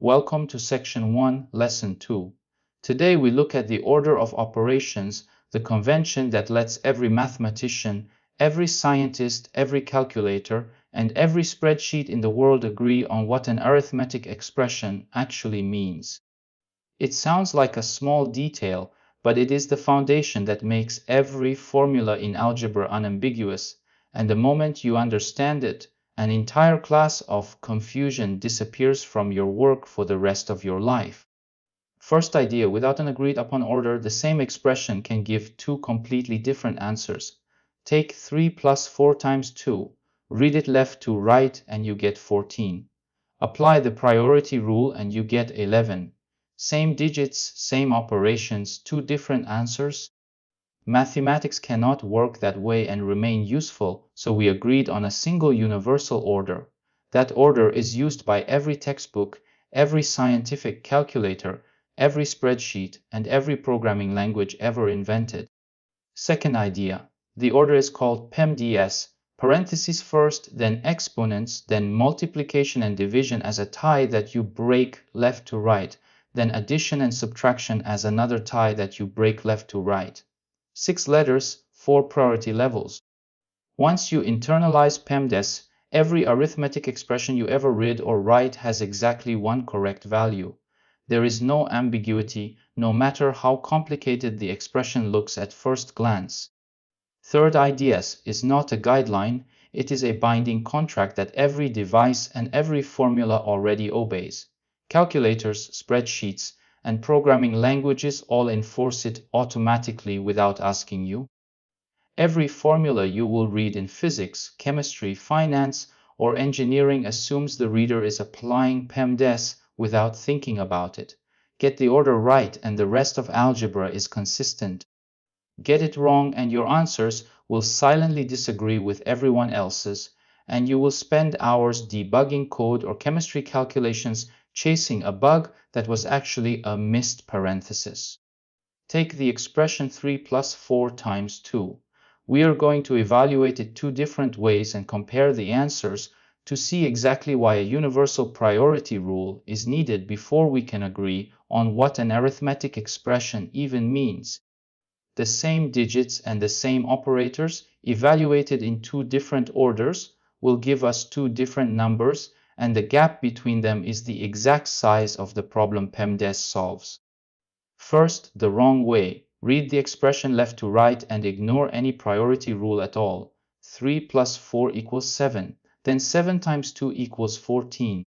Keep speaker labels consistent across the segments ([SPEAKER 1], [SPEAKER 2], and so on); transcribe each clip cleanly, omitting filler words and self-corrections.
[SPEAKER 1] Welcome to Section 1, Lesson 2. Today we look at the order of operations, the convention that lets every mathematician, every scientist, every calculator, and every spreadsheet in the world agree on what an arithmetic expression actually means. It sounds like a small detail, but it is the foundation that makes every formula in algebra unambiguous, and the moment you understand it, an entire class of confusion disappears from your work for the rest of your life. First idea: without an agreed upon order, the same expression can give two completely different answers. Take 3 plus 4 times 2, read it left to right and you get 14. Apply the priority rule and you get 11. Same digits, same operations, two different answers? Mathematics cannot work that way and remain useful, so we agreed on a single universal order. That order is used by every textbook, every scientific calculator, every spreadsheet, and every programming language ever invented. Second idea: the order is called PEMDAS, parentheses first, then exponents, then multiplication and division as a tie that you break left to right, then addition and subtraction as another tie that you break left to right. 6 letters, 4 priority levels. Once you internalize PEMDAS, every arithmetic expression you ever read or write has exactly one correct value. There is no ambiguity, no matter how complicated the expression looks at first glance. Third idea is not a guideline, it is a binding contract that every device and every formula already obeys. Calculators, spreadsheets, and programming languages all enforce it automatically without asking you. Every formula you will read in physics, chemistry, finance, or engineering assumes the reader is applying PEMDAS without thinking about it. Get the order right and the rest of algebra is consistent. Get it wrong and your answers will silently disagree with everyone else's, and you will spend hours debugging code or chemistry calculations chasing a bug that was actually a missed parenthesis. Take the expression 3 plus 4 times 2. We are going to evaluate it two different ways and compare the answers to see exactly why a universal priority rule is needed before we can agree on what an arithmetic expression even means. The same digits and the same operators evaluated in two different orders will give us two different numbers, and the gap between them is the exact size of the problem PEMDAS solves. First, the wrong way. Read the expression left to right and ignore any priority rule at all. 3 plus 4 equals 7. Then 7 times 2 equals 14.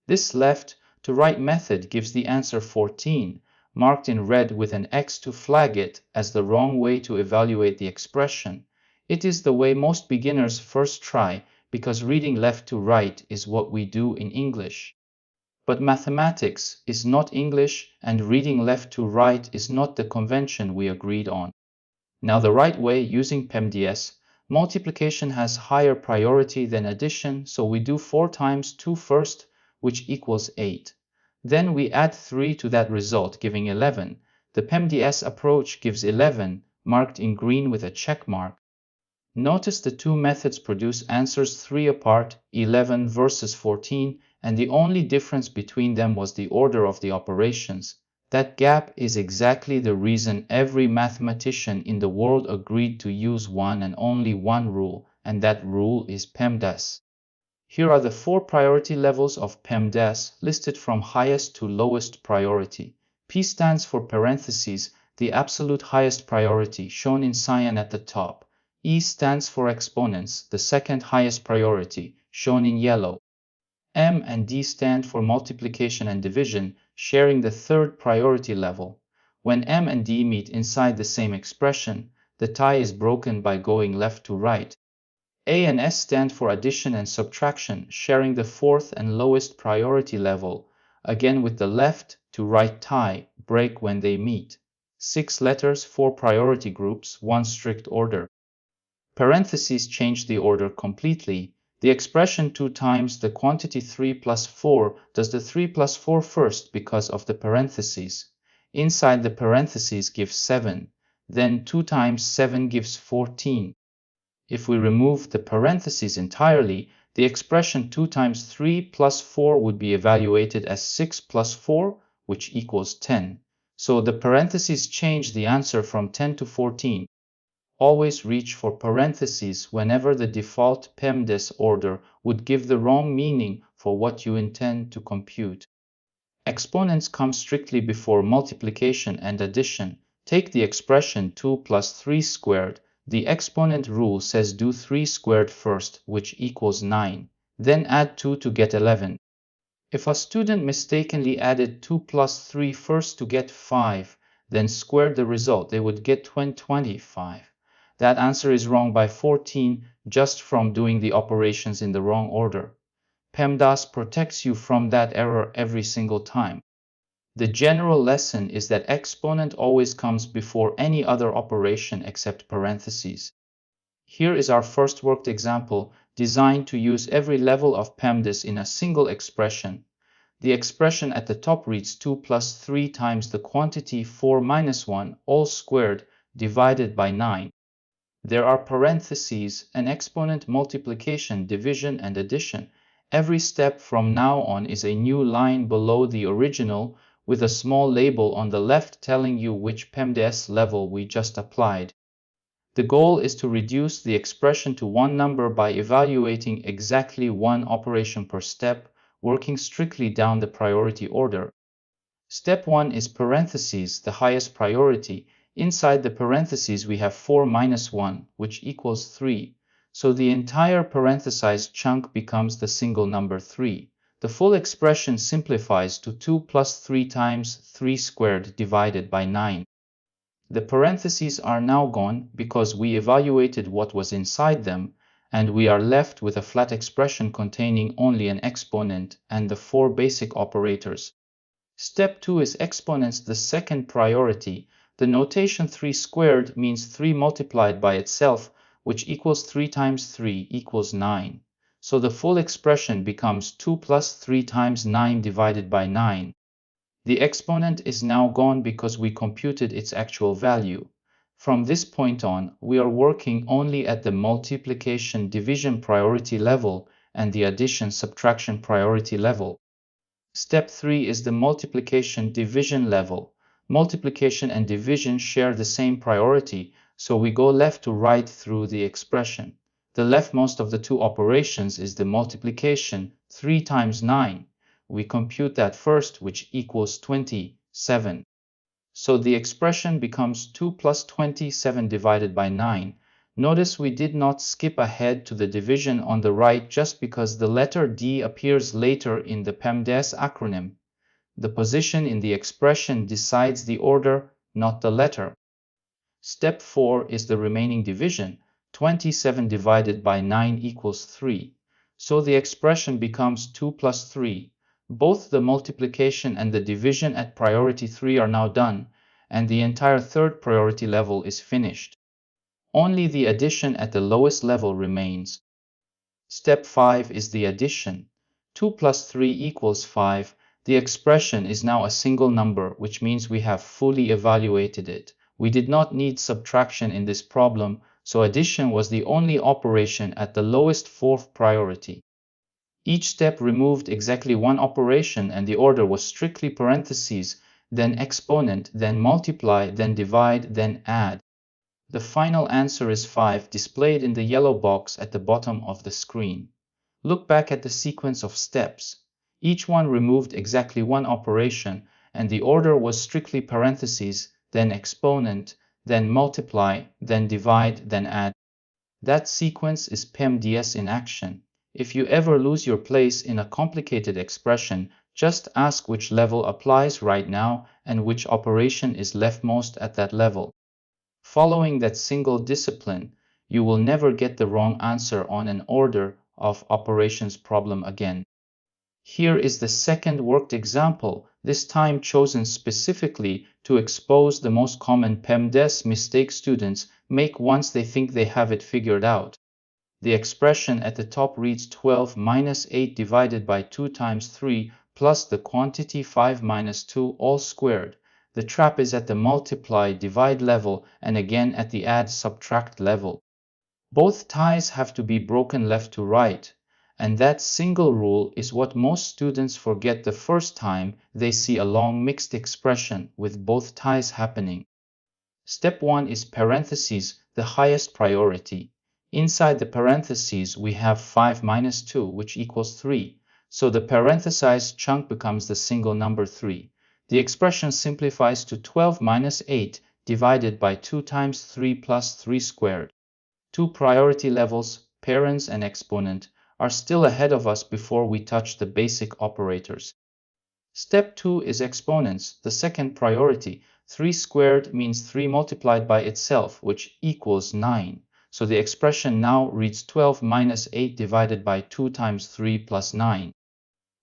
[SPEAKER 1] This left to right method gives the answer 14, marked in red with an X to flag it as the wrong way to evaluate the expression. It is the way most beginners first try, because reading left to right is what we do in English. But mathematics is not English, and reading left to right is not the convention we agreed on. Now the right way, using PEMDAS, multiplication has higher priority than addition, so we do 4 times 2 first, which equals 8. Then we add 3 to that result, giving 11. The PEMDAS approach gives 11, marked in green with a check mark. Notice the two methods produce answers 3 apart, 11 versus 14, and the only difference between them was the order of the operations. That gap is exactly the reason every mathematician in the world agreed to use one and only one rule, and that rule is PEMDAS. Here are the 4 priority levels of PEMDAS listed from highest to lowest priority. P stands for parentheses, the absolute highest priority, shown in cyan at the top. E stands for exponents, the second highest priority, shown in yellow. M and D stand for multiplication and division, sharing the third priority level. When M and D meet inside the same expression, the tie is broken by going left to right. A and S stand for addition and subtraction, sharing the fourth and lowest priority level, again with the left to right tie, break when they meet. 6 letters, 4 priority groups, 1 strict order. Parentheses change the order completely. The expression 2 times the quantity 3 plus 4 does the 3 plus 4 first because of the parentheses. Inside the parentheses gives 7. Then 2 times 7 gives 14. If we remove the parentheses entirely, The expression 2 times 3 plus 4 would be evaluated as 6 plus 4, which equals 10. So the parentheses change the answer from 10 to 14. Always reach for parentheses whenever the default PEMDAS order would give the wrong meaning for what you intend to compute. Exponents come strictly before multiplication and addition. Take the expression 2 plus 3 squared. The exponent rule says do 3 squared first, which equals 9. Then add 2 to get 11. If a student mistakenly added 2 plus 3 first to get 5, then squared the result, they would get 25. That answer is wrong by 14 just from doing the operations in the wrong order. PEMDAS protects you from that error every single time. The general lesson is that exponent always comes before any other operation except parentheses. Here is our first worked example, designed to use every level of PEMDAS in a single expression. The expression at the top reads 2 plus 3 times the quantity 4 minus 1, all squared, divided by 9. There are parentheses, an exponent, multiplication, division, and addition. Every step from now on is a new line below the original, with a small label on the left telling you which PEMDAS level we just applied. The goal is to reduce the expression to one number by evaluating exactly one operation per step, working strictly down the priority order. Step 1 is parentheses, the highest priority. Inside the parentheses we have 4 minus 1, which equals 3. So the entire parenthesized chunk becomes the single number 3. The full expression simplifies to 2 plus 3 times 3 squared divided by 9. The parentheses are now gone because we evaluated what was inside them, and we are left with a flat expression containing only an exponent and the 4 basic operators. Step 2 is exponents, the second priority. The notation 3 squared means 3 multiplied by itself, which equals 3 times 3 equals 9. So the full expression becomes 2 plus 3 times 9 divided by 9. The exponent is now gone because we computed its actual value. From this point on, we are working only at the multiplication division priority level and the addition subtraction priority level. Step 3 is the multiplication division level. Multiplication and division share the same priority, so we go left to right through the expression. The leftmost of the two operations is the multiplication, 3 times 9. We compute that first, which equals 27. So the expression becomes 2 plus 27 divided by 9. Notice we did not skip ahead to the division on the right just because the letter D appears later in the PEMDAS acronym. The position in the expression decides the order, not the letter. Step 4 is the remaining division. 27 divided by 9 equals 3. So the expression becomes 2 plus 3. Both the multiplication and the division at priority 3 are now done, and the entire third priority level is finished. Only the addition at the lowest level remains. Step 5 is the addition. 2 plus 3 equals 5. The expression is now a single number, which means we have fully evaluated it. We did not need subtraction in this problem, so addition was the only operation at the lowest fourth priority. Each step removed exactly one operation, and the order was strictly parentheses, then exponent, then multiply, then divide, then add. The final answer is 5, displayed in the yellow box at the bottom of the screen. Look back at the sequence of steps. Each one removed exactly one operation, and the order was strictly parentheses, then exponent, then multiply, then divide, then add. That sequence is PEMDAS in action. If you ever lose your place in a complicated expression, just ask which level applies right now and which operation is leftmost at that level. Following that single discipline, you will never get the wrong answer on an order of operations problem again. Here is the second worked example, this time chosen specifically to expose the most common PEMDAS mistake students make once they think they have it figured out. The expression at the top reads 12 minus 8 divided by 2 times 3 plus the quantity 5 minus 2 all squared. The trap is at the multiply divide level and again at the add subtract level. Both ties have to be broken left to right. And that single rule is what most students forget the first time they see a long mixed expression with both ties happening. Step 1 is parentheses, the highest priority. Inside the parentheses, we have 5 minus 2, which equals 3. So the parenthesized chunk becomes the single number 3. The expression simplifies to 12 minus 8 divided by 2 times 3 plus 3 squared. Two priority levels, parents and exponent, are still ahead of us before we touch the basic operators. Step 2 is exponents, the second priority. 3 squared means 3 multiplied by itself, which equals 9. So the expression now reads 12 minus 8 divided by 2 times 3 plus 9.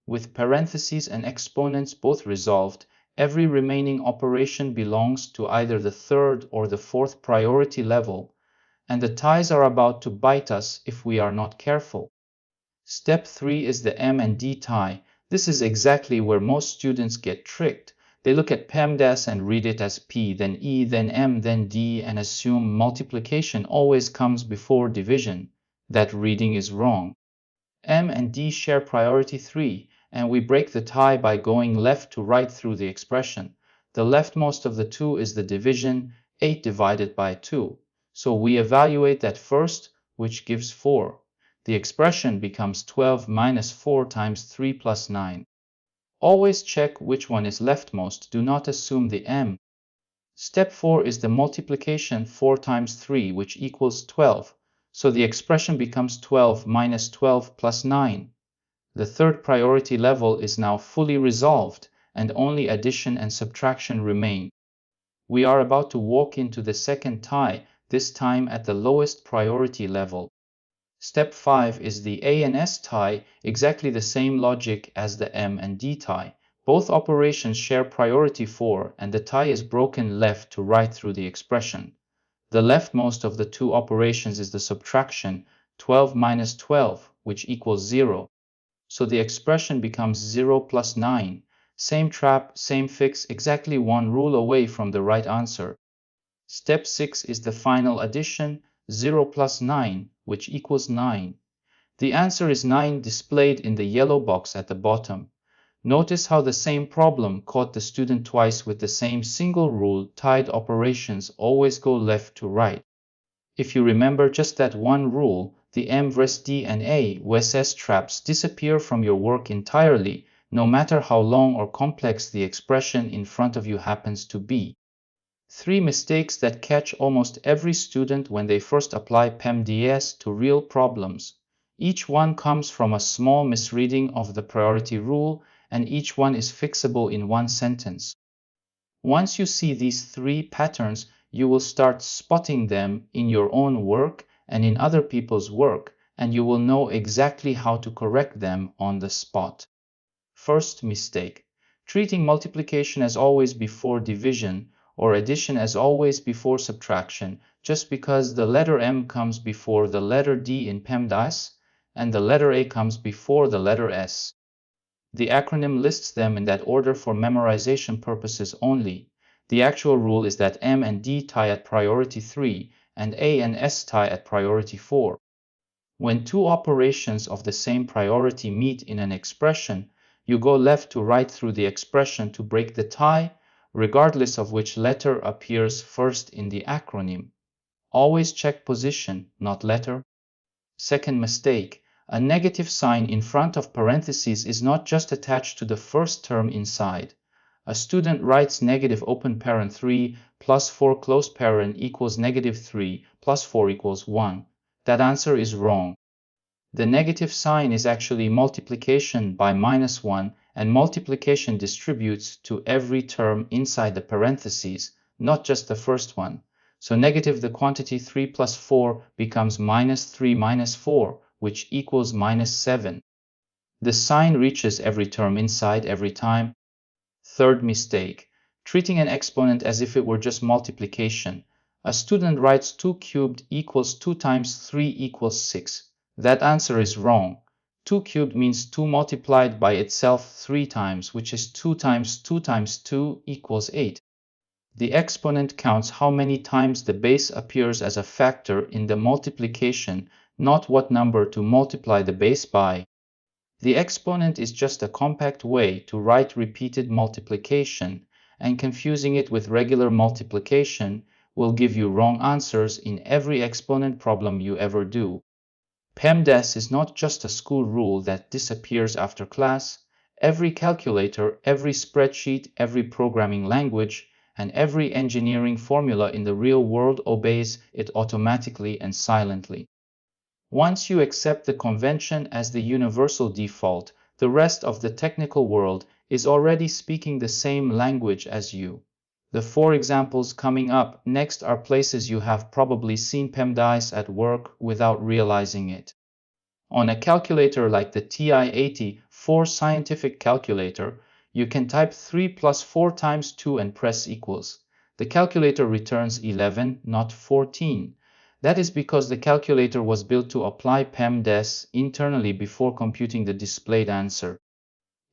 [SPEAKER 1] With parentheses and exponents both resolved, every remaining operation belongs to either the third or the fourth priority level, and the ties are about to bite us if we are not careful. Step 3 is the M and D tie. This is exactly where most students get tricked. They look at PEMDAS and read it as P, then E, then M, then D, and assume multiplication always comes before division. That reading is wrong. M and D share priority 3, and we break the tie by going left to right through the expression. The leftmost of the two is the division, 8 divided by 2. So we evaluate that first, which gives 4. The expression becomes 12 minus 4 times 3 plus 9. Always check which one is leftmost, do not assume the M. Step 4 is the multiplication 4 times 3, which equals 12. So the expression becomes 12 minus 12 plus 9. The third priority level is now fully resolved, and only addition and subtraction remain. We are about to walk into the second tie, this time at the lowest priority level. Step 5 is the A and S tie, exactly the same logic as the M and D tie. Both operations share priority 4, and the tie is broken left to right through the expression. The leftmost of the two operations is the subtraction, 12 minus 12, which equals 0. So the expression becomes 0 plus 9. Same trap, same fix, exactly one rule away from the right answer. Step 6 is the final addition, 0 plus 9, which equals 9. The answer is 9 displayed in the yellow box at the bottom. Notice how the same problem caught the student twice with the same single rule. Tied operations always go left to right. If you remember just that one rule, the M vs D and A vs S traps disappear from your work entirely, no matter how long or complex the expression in front of you happens to be. 3 mistakes that catch almost every student when they first apply PEMDAS to real problems. Each one comes from a small misreading of the priority rule, and each one is fixable in one sentence. Once you see these 3 patterns, you will start spotting them in your own work and in other people's work, and you will know exactly how to correct them on the spot. First mistake: treating multiplication as always before division, or addition as always before subtraction, just because the letter M comes before the letter D in PEMDAS, and the letter A comes before the letter S. The acronym lists them in that order for memorization purposes only. The actual rule is that M and D tie at priority 3, and A and S tie at priority 4. When two operations of the same priority meet in an expression, you go left to right through the expression to break the tie, regardless of which letter appears first in the acronym. Always check position, not letter. Second mistake: a negative sign in front of parentheses is not just attached to the first term inside. A student writes negative open parent 3 plus 4 close parent equals negative 3 plus 4 equals 1. That answer is wrong. The negative sign is actually multiplication by minus 1, and multiplication distributes to every term inside the parentheses, not just the first one. So negative the quantity 3 plus 4 becomes minus 3 minus 4, which equals minus 7. The sign reaches every term inside every time. Third mistake: treating an exponent as if it were just multiplication. A student writes 2 cubed equals 2 times 3 equals 6. That answer is wrong. 2 cubed means 2 multiplied by itself 3 times, which is 2 times 2 times 2 equals 8. The exponent counts how many times the base appears as a factor in the multiplication, not what number to multiply the base by. The exponent is just a compact way to write repeated multiplication, and confusing it with regular multiplication will give you wrong answers in every exponent problem you ever do. PEMDAS is not just a school rule that disappears after class. Every calculator, every spreadsheet, every programming language, and every engineering formula in the real world obeys it automatically and silently. Once you accept the convention as the universal default, the rest of the technical world is already speaking the same language as you. The 4 examples coming up next are places you have probably seen PEMDAS at work without realizing it. On a calculator like the TI-80 scientific calculator, you can type 3 plus 4 times 2 and press equals. The calculator returns 11, not 14. That is because the calculator was built to apply PEMDAS internally before computing the displayed answer.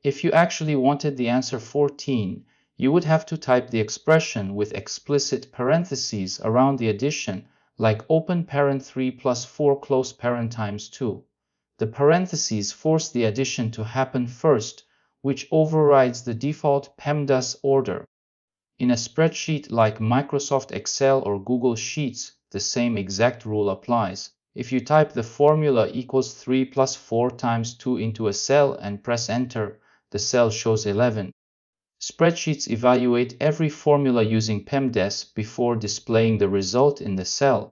[SPEAKER 1] If you actually wanted the answer 14, you would have to type the expression with explicit parentheses around the addition, like open parent 3 plus 4 close parent times 2. The parentheses force the addition to happen first, which overrides the default PEMDAS order. In a spreadsheet like Microsoft Excel or Google Sheets, the same exact rule applies. If you type the formula equals 3 plus 4 times 2 into a cell and press enter, the cell shows 11. Spreadsheets evaluate every formula using PEMDAS before displaying the result in the cell.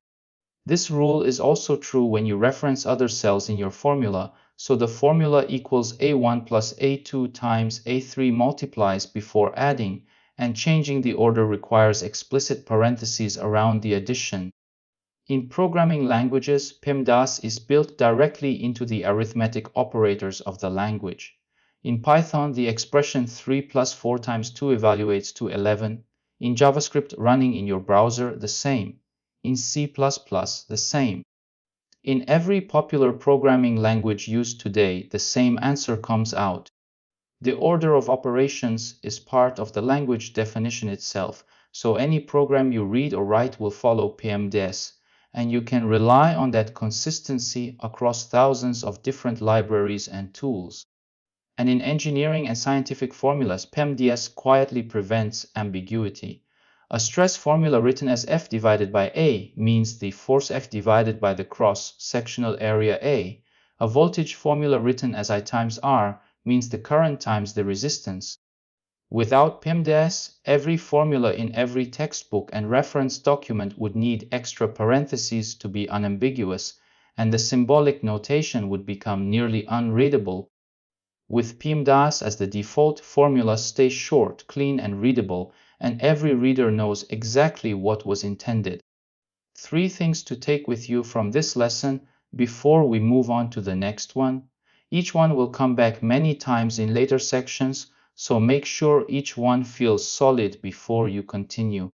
[SPEAKER 1] This rule is also true when you reference other cells in your formula, so the formula equals A1 plus A2 times A3 multiplies before adding, and changing the order requires explicit parentheses around the addition. In programming languages, PEMDAS is built directly into the arithmetic operators of the language. In Python, the expression 3 plus 4 times 2 evaluates to 11. In JavaScript running in your browser, the same. In C++, the same. In every popular programming language used today, the same answer comes out. The order of operations is part of the language definition itself, so any program you read or write will follow PEMDAS, and you can rely on that consistency across thousands of different libraries and tools. And in engineering and scientific formulas, PEMDAS quietly prevents ambiguity. A stress formula written as F divided by A means the force F divided by the cross-sectional area A. A voltage formula written as I times R means the current times the resistance. Without PEMDAS, every formula in every textbook and reference document would need extra parentheses to be unambiguous, and the symbolic notation would become nearly unreadable. With PEMDAS as the default, formulas stay short, clean, and readable, and every reader knows exactly what was intended. 3 things to take with you from this lesson before we move on to the next one. Each one will come back many times in later sections, so make sure each one feels solid before you continue.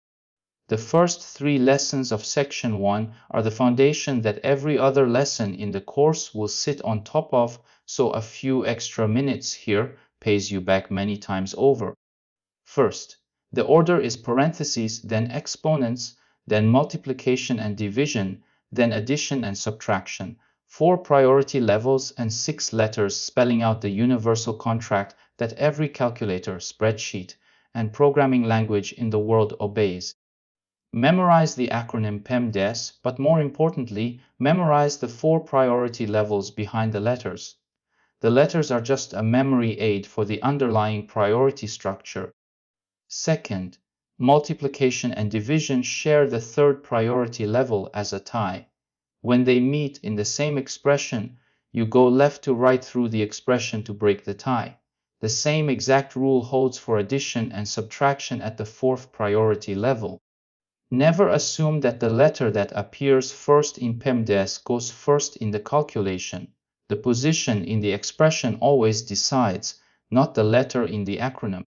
[SPEAKER 1] The first 3 lessons of Section 1 are the foundation that every other lesson in the course will sit on top of, so a few extra minutes here pays you back many times over. First, the order is parentheses, then exponents, then multiplication and division, then addition and subtraction. 4 priority levels and 6 letters spelling out the universal contract that every calculator, spreadsheet, and programming language in the world obeys. Memorize the acronym PEMDAS, but more importantly, memorize the 4 priority levels behind the letters. The letters are just a memory aid for the underlying priority structure. Second, multiplication and division share the 3rd priority level as a tie. When they meet in the same expression, you go left to right through the expression to break the tie. The same exact rule holds for addition and subtraction at the 4th priority level. Never assume that the letter that appears first in PEMDAS goes first in the calculation. The position in the expression always decides, not the letter in the acronym.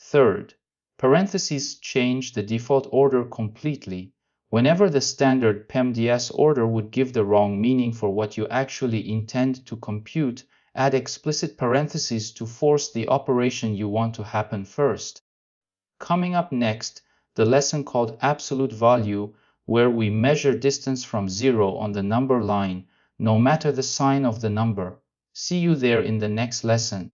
[SPEAKER 1] Third, parentheses change the default order completely. Whenever the standard PEMDAS order would give the wrong meaning for what you actually intend to compute, add explicit parentheses to force the operation you want to happen first. Coming up next, the lesson called absolute value, where we measure distance from 0 on the number line, no matter the sign of the number. See you there in the next lesson.